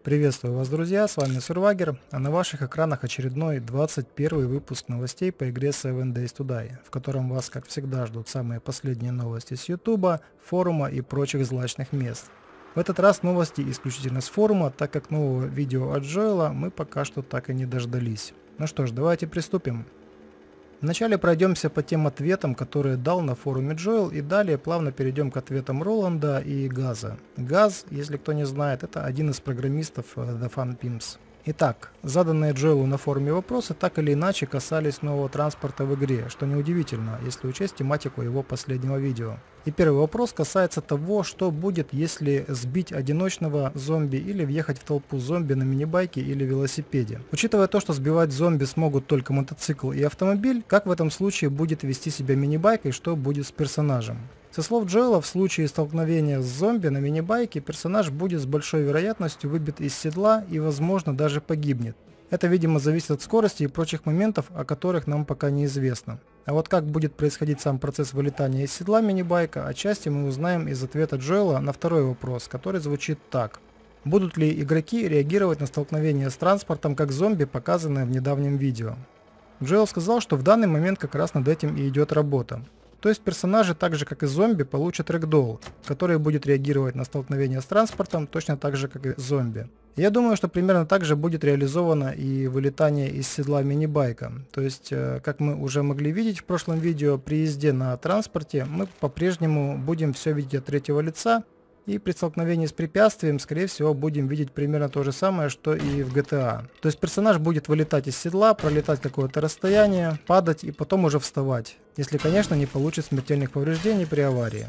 Приветствую вас, друзья, с вами Survagger, а на ваших экранах очередной 21 выпуск новостей по игре 7 Days to Die, в котором вас, как всегда, ждут самые последние новости с YouTube, форума и прочих злачных мест. В этот раз новости исключительно с форума, так как нового видео от Джоэла мы пока что так и не дождались. Ну что ж, давайте приступим. Вначале пройдемся по тем ответам, которые дал на форуме Джоэл, и далее плавно перейдем к ответам Роланда и Газа. Газ, если кто не знает, это один из программистов The Fun Pimps. Итак, заданные Джоэлу на форуме вопросы так или иначе касались нового транспорта в игре, что неудивительно, если учесть тематику его последнего видео. И первый вопрос касается того, что будет, если сбить одиночного зомби или въехать в толпу зомби на минибайке или велосипеде. Учитывая то, что сбивать зомби смогут только мотоцикл и автомобиль, как в этом случае будет вести себя минибайк и что будет с персонажем? Со слов Джоэла, в случае столкновения с зомби на минибайке персонаж будет с большой вероятностью выбит из седла и, возможно, даже погибнет. Это, видимо, зависит от скорости и прочих моментов, о которых нам пока неизвестно. А вот как будет происходить сам процесс вылетания из седла минибайка, отчасти мы узнаем из ответа Джоэла на второй вопрос, который звучит так. Будут ли игроки реагировать на столкновение с транспортом как зомби, показанное в недавнем видео? Джоэл сказал, что в данный момент как раз над этим и идет работа. То есть персонажи, так же как и зомби, получат рэгдолл, который будет реагировать на столкновение с транспортом точно так же, как и зомби. Я думаю, что примерно так же будет реализовано и вылетание из седла минибайка. То есть, как мы уже могли видеть в прошлом видео, при езде на транспорте мы по-прежнему будем все видеть от третьего лица, и при столкновении с препятствием, скорее всего, будем видеть примерно то же самое, что и в GTA. То есть персонаж будет вылетать из седла, пролетать какое-то расстояние, падать и потом уже вставать, если, конечно, не получит смертельных повреждений при аварии.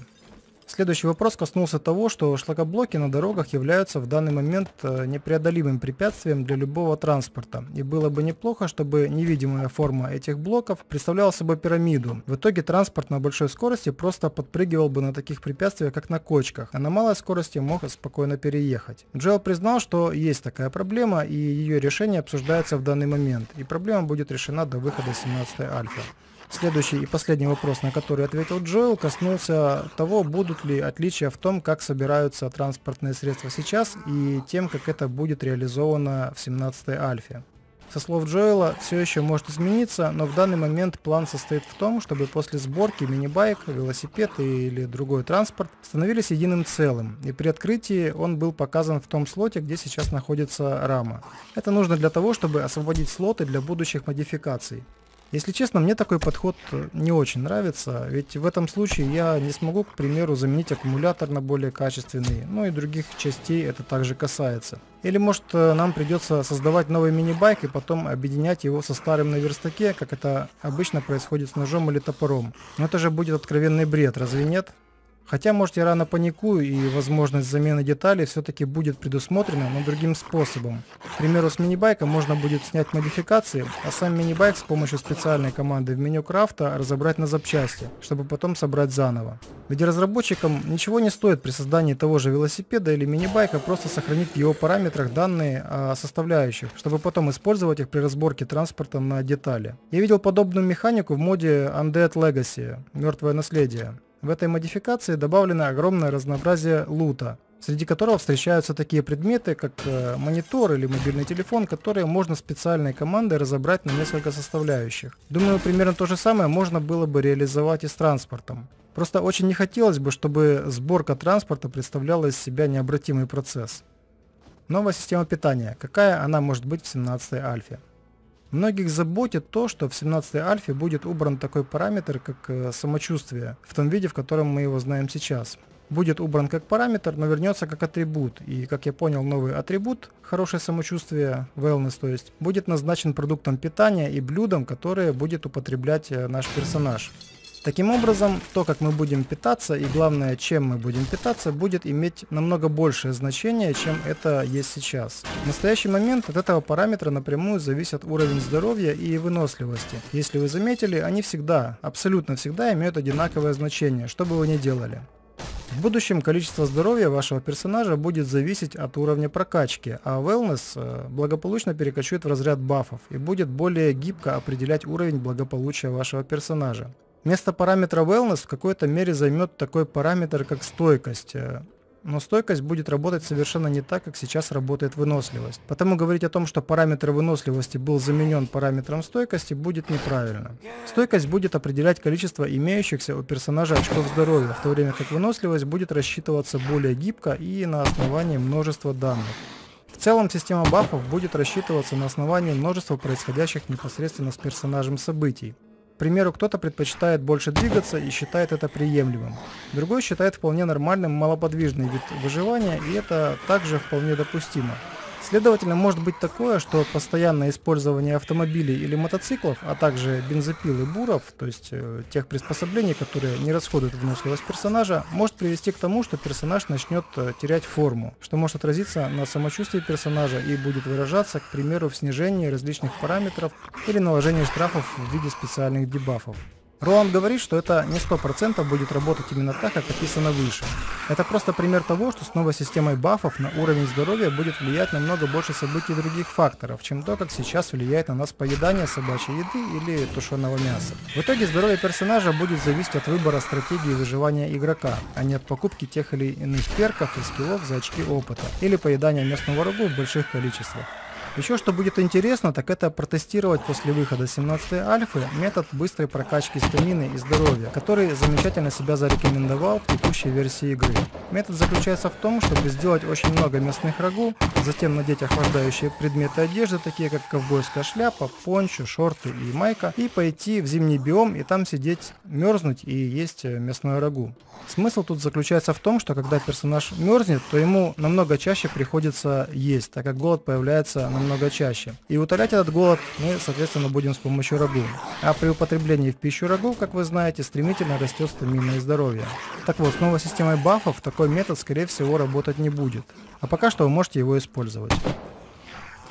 Следующий вопрос коснулся того, что шлакоблоки на дорогах являются в данный момент непреодолимым препятствием для любого транспорта, и было бы неплохо, чтобы невидимая форма этих блоков представляла собой пирамиду. В итоге транспорт на большой скорости просто подпрыгивал бы на таких препятствиях, как на кочках, а на малой скорости мог спокойно переехать. Джоэл признал, что есть такая проблема, и ее решение обсуждается в данный момент, и проблема будет решена до выхода 17-й альфа. Следующий и последний вопрос, на который ответил Джоэл, коснулся того, будут ли отличия в том, как собираются транспортные средства сейчас и тем, как это будет реализовано в 17-й альфе. Со слов Джоэла, все еще может измениться, но в данный момент план состоит в том, чтобы после сборки минибайк, велосипед или другой транспорт становились единым целым, и при открытии он был показан в том слоте, где сейчас находится рама. Это нужно для того, чтобы освободить слоты для будущих модификаций. Если честно, мне такой подход не очень нравится, ведь в этом случае я не смогу, к примеру, заменить аккумулятор на более качественный, ну и других частей это также касается. Или может нам придется создавать новый мини-байк и потом объединять его со старым на верстаке, как это обычно происходит с ножом или топором. Но это же будет откровенный бред, разве нет? Хотя, может, я рано паникую, и возможность замены деталей все-таки будет предусмотрена, но другим способом. К примеру, с минибайка можно будет снять модификации, а сам минибайк с помощью специальной команды в меню крафта разобрать на запчасти, чтобы потом собрать заново. Ведь разработчикам ничего не стоит при создании того же велосипеда или минибайка просто сохранить в его параметрах данные о составляющих, чтобы потом использовать их при разборке транспорта на детали. Я видел подобную механику в моде Undead Legacy, мертвое наследие. В этой модификации добавлено огромное разнообразие лута, среди которого встречаются такие предметы, как монитор или мобильный телефон, которые можно специальной командой разобрать на несколько составляющих. Думаю, примерно то же самое можно было бы реализовать и с транспортом. Просто очень не хотелось бы, чтобы сборка транспорта представляла из себя необратимый процесс. Новая система питания. Какая она может быть в 17-й альфе? Многих заботит то, что в 17-й альфе будет убран такой параметр, как самочувствие, в том виде, в котором мы его знаем сейчас. Будет убран как параметр, но вернется как атрибут, и, как я понял, новый атрибут, хорошее самочувствие, wellness, то есть, будет назначен продуктом питания и блюдом, которое будет употреблять наш персонаж. Таким образом, то, как мы будем питаться и, главное, чем мы будем питаться, будет иметь намного большее значение, чем это есть сейчас. В настоящий момент от этого параметра напрямую зависит уровень здоровья и выносливости. Если вы заметили, они всегда, абсолютно всегда имеют одинаковое значение, что бы вы ни делали. В будущем количество здоровья вашего персонажа будет зависеть от уровня прокачки, а wellness благополучно перекочует в разряд бафов и будет более гибко определять уровень благополучия вашего персонажа. Место параметра wellness в какой-то мере займет такой параметр, как стойкость. Но стойкость будет работать совершенно не так, как сейчас работает выносливость. Потому говорить о том, что параметр выносливости был заменен параметром стойкости, будет неправильно. Стойкость будет определять количество имеющихся у персонажа очков здоровья, в то время как выносливость будет рассчитываться более гибко и на основании множества данных. В целом система бафов будет рассчитываться на основании множества происходящих непосредственно с персонажем событий. К примеру, кто-то предпочитает больше двигаться и считает это приемлемым. Другой считает вполне нормальным малоподвижный вид выживания, и это также вполне допустимо. Следовательно, может быть такое, что постоянное использование автомобилей или мотоциклов, а также бензопил и буров, то есть тех приспособлений, которые не расходуют выносливость персонажа, может привести к тому, что персонаж начнет терять форму, что может отразиться на самочувствии персонажа и будет выражаться, к примеру, в снижении различных параметров или наложении штрафов в виде специальных дебафов. Роланд говорит, что это не 100% будет работать именно так, как описано выше. Это просто пример того, что с новой системой бафов на уровень здоровья будет влиять намного больше событий и других факторов, чем то, как сейчас влияет на нас поедание собачьей еды или тушеного мяса. В итоге здоровье персонажа будет зависеть от выбора стратегии выживания игрока, а не от покупки тех или иных перков и скиллов за очки опыта, или поедания местного рагу в больших количествах. Еще что будет интересно, так это протестировать после выхода 17-й альфы метод быстрой прокачки стамины и здоровья, который замечательно себя зарекомендовал в текущей версии игры. Метод заключается в том, чтобы сделать очень много мясных рагу, затем надеть охлаждающие предметы одежды, такие как ковбойская шляпа, пончо, шорты и майка, и пойти в зимний биом и там сидеть, мерзнуть и есть мясное рагу. Смысл тут заключается в том, что когда персонаж мерзнет, то ему намного чаще приходится есть, так как голод появляется намного чаще. И утолять этот голод мы, соответственно, будем с помощью рагу. А при употреблении в пищу рагу, как вы знаете, стремительно растет стамина и здоровье. Так вот, с новой системой бафов такой метод, скорее всего, работать не будет. А пока что вы можете его использовать.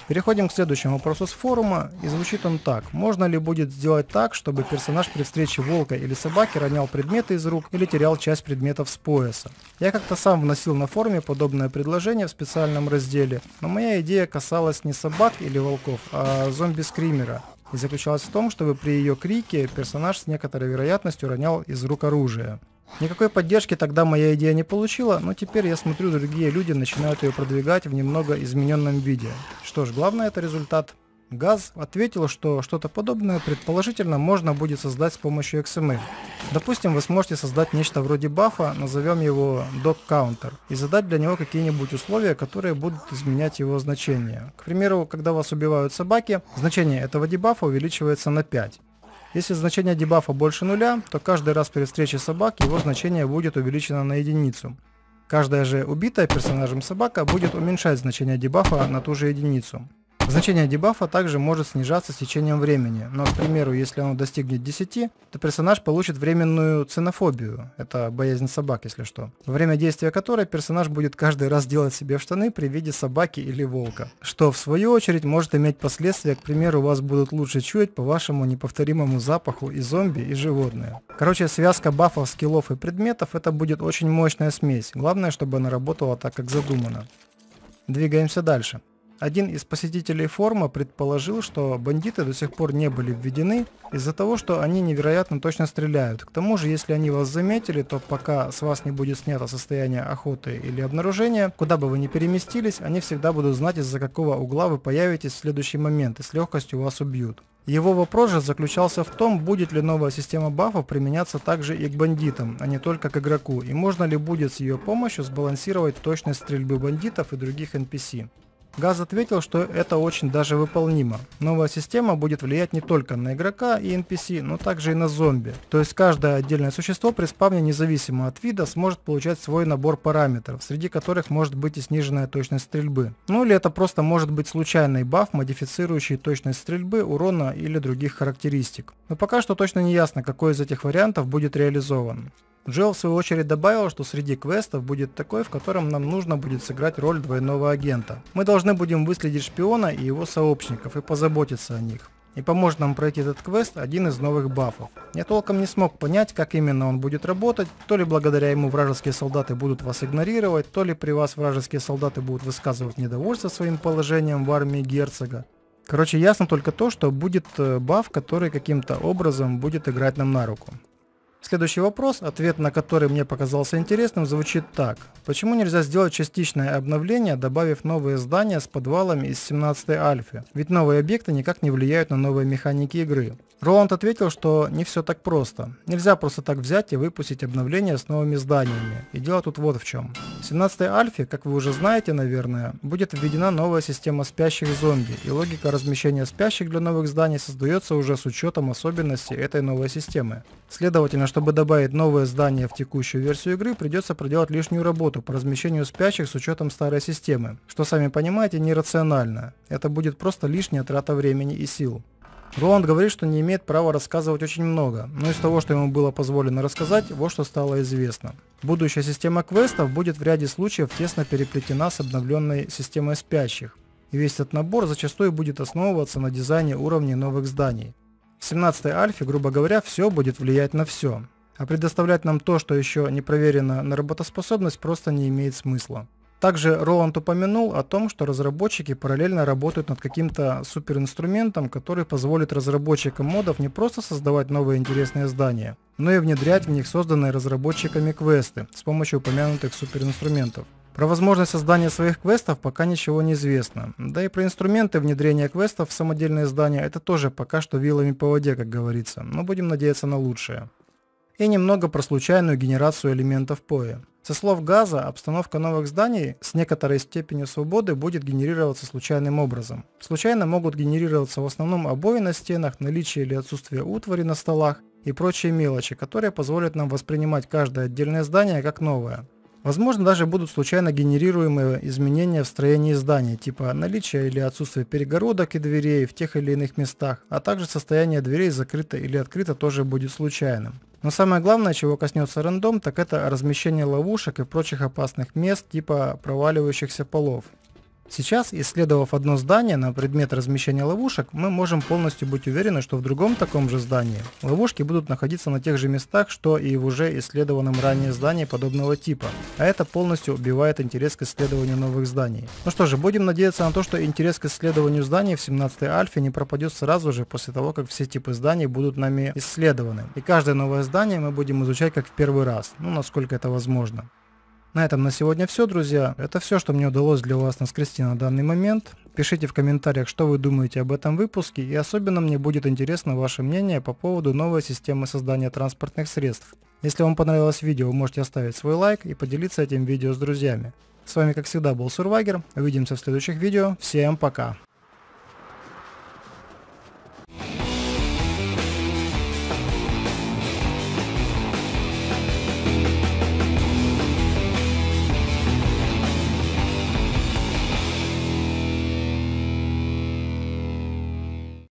Переходим к следующему вопросу с форума, и звучит он так. Можно ли будет сделать так, чтобы персонаж при встрече волка или собаки ронял предметы из рук или терял часть предметов с пояса? Я как-то сам вносил на форуме подобное предложение в специальном разделе, но моя идея касалась не собак или волков, а зомби-скримера. И заключалась в том, чтобы при ее крике персонаж с некоторой вероятностью ронял из рук оружие. Никакой поддержки тогда моя идея не получила, но теперь я смотрю, другие люди начинают ее продвигать в немного измененном виде. Что ж, главное это результат. Газ ответил, что что-то подобное предположительно можно будет создать с помощью XML. Допустим, вы сможете создать нечто вроде бафа, назовем его dog-counter, и задать для него какие-нибудь условия, которые будут изменять его значение. К примеру, когда вас убивают собаки, значение этого дебафа увеличивается на 5. Если значение дебафа больше нуля, то каждый раз при встрече собак его значение будет увеличено на единицу. Каждая же убитая персонажем собака будет уменьшать значение дебафа на ту же единицу. Значение дебафа также может снижаться с течением времени, но, к примеру, если оно достигнет 10, то персонаж получит временную ценофобию, это боязнь собак, если что, во время действия которой персонаж будет каждый раз делать себе в штаны при виде собаки или волка, что в свою очередь может иметь последствия, к примеру, вас будут лучше чуять по вашему неповторимому запаху и зомби, и животные. Короче, связка бафов, скиллов и предметов это будет очень мощная смесь, главное, чтобы она работала так, как задумано. Двигаемся дальше. Один из посетителей форума предположил, что бандиты до сих пор не были введены из-за того, что они невероятно точно стреляют. К тому же, если они вас заметили, то пока с вас не будет снято состояние охоты или обнаружения, куда бы вы ни переместились, они всегда будут знать, из-за какого угла вы появитесь в следующий момент и с легкостью вас убьют. Его вопрос же заключался в том, будет ли новая система бафов применяться также и к бандитам, а не только к игроку, и можно ли будет с ее помощью сбалансировать точность стрельбы бандитов и других NPC. Газ ответил, что это очень даже выполнимо. Новая система будет влиять не только на игрока и NPC, но также и на зомби. То есть каждое отдельное существо при спавне независимо от вида сможет получать свой набор параметров, среди которых может быть и сниженная точность стрельбы. Ну или это просто может быть случайный баф, модифицирующий точность стрельбы, урона или других характеристик. Но пока что точно не ясно, какой из этих вариантов будет реализован. Джоэл в свою очередь добавил, что среди квестов будет такой, в котором нам нужно будет сыграть роль двойного агента. Мы должны будем выследить шпиона и его сообщников и позаботиться о них. И поможет нам пройти этот квест один из новых бафов. Я толком не смог понять, как именно он будет работать, то ли благодаря ему вражеские солдаты будут вас игнорировать, то ли при вас вражеские солдаты будут высказывать недовольство своим положением в армии герцога. Короче, ясно только то, что будет баф, который каким-то образом будет играть нам на руку. Следующий вопрос, ответ на который мне показался интересным, звучит так. Почему нельзя сделать частичное обновление, добавив новые здания с подвалами из 17-й альфы? Ведь новые объекты никак не влияют на новые механики игры. Роланд ответил, что не все так просто. Нельзя просто так взять и выпустить обновление с новыми зданиями. И дело тут вот в чем. В 17-й альфе, как вы уже знаете, наверное, будет введена новая система спящих зомби, и логика размещения спящих для новых зданий создается уже с учетом особенностей этой новой системы. Следовательно, чтобы добавить новое здание в текущую версию игры, придется проделать лишнюю работу по размещению спящих с учетом старой системы, что, сами понимаете, нерационально. Это будет просто лишняя трата времени и сил. Роланд говорит, что не имеет права рассказывать очень много, но из того, что ему было позволено рассказать, вот что стало известно. Будущая система квестов будет в ряде случаев тесно переплетена с обновленной системой спящих, и весь этот набор зачастую будет основываться на дизайне уровней новых зданий. В 17-й альфе, грубо говоря, все будет влиять на все, а предоставлять нам то, что еще не проверено на работоспособность, просто не имеет смысла. Также Роланд упомянул о том, что разработчики параллельно работают над каким-то суперинструментом, который позволит разработчикам модов не просто создавать новые интересные здания, но и внедрять в них созданные разработчиками квесты с помощью упомянутых суперинструментов. Про возможность создания своих квестов пока ничего не известно, да и про инструменты внедрения квестов в самодельные здания это тоже пока что вилами по воде, как говорится, но будем надеяться на лучшее. И немного про случайную генерацию элементов PoE. Со слов Газа, обстановка новых зданий с некоторой степенью свободы будет генерироваться случайным образом. Случайно могут генерироваться в основном обои на стенах, наличие или отсутствие утвари на столах и прочие мелочи, которые позволят нам воспринимать каждое отдельное здание как новое. Возможно, даже будут случайно генерируемые изменения в строении зданий, типа наличие или отсутствие перегородок и дверей в тех или иных местах, а также состояние дверей закрыто или открыто тоже будет случайным. Но самое главное, чего коснется рандом, так это размещение ловушек и прочих опасных мест типа проваливающихся полов. Сейчас, исследовав одно здание на предмет размещения ловушек, мы можем полностью быть уверены, что в другом таком же здании ловушки будут находиться на тех же местах, что и в уже исследованном ранее здании подобного типа, а это полностью убивает интерес к исследованию новых зданий. Ну что же, будем надеяться на то, что интерес к исследованию зданий в 17-й альфе не пропадет сразу же после того, как все типы зданий будут нами исследованы, и каждое новое здание мы будем изучать как в первый раз, ну насколько это возможно. На этом на сегодня все, друзья. Это все, что мне удалось для вас наскрести на данный момент. Пишите в комментариях, что вы думаете об этом выпуске, и особенно мне будет интересно ваше мнение по поводу новой системы создания транспортных средств. Если вам понравилось видео, вы можете оставить свой лайк и поделиться этим видео с друзьями. С вами, как всегда, был Сурвагер. Увидимся в следующих видео. Всем пока!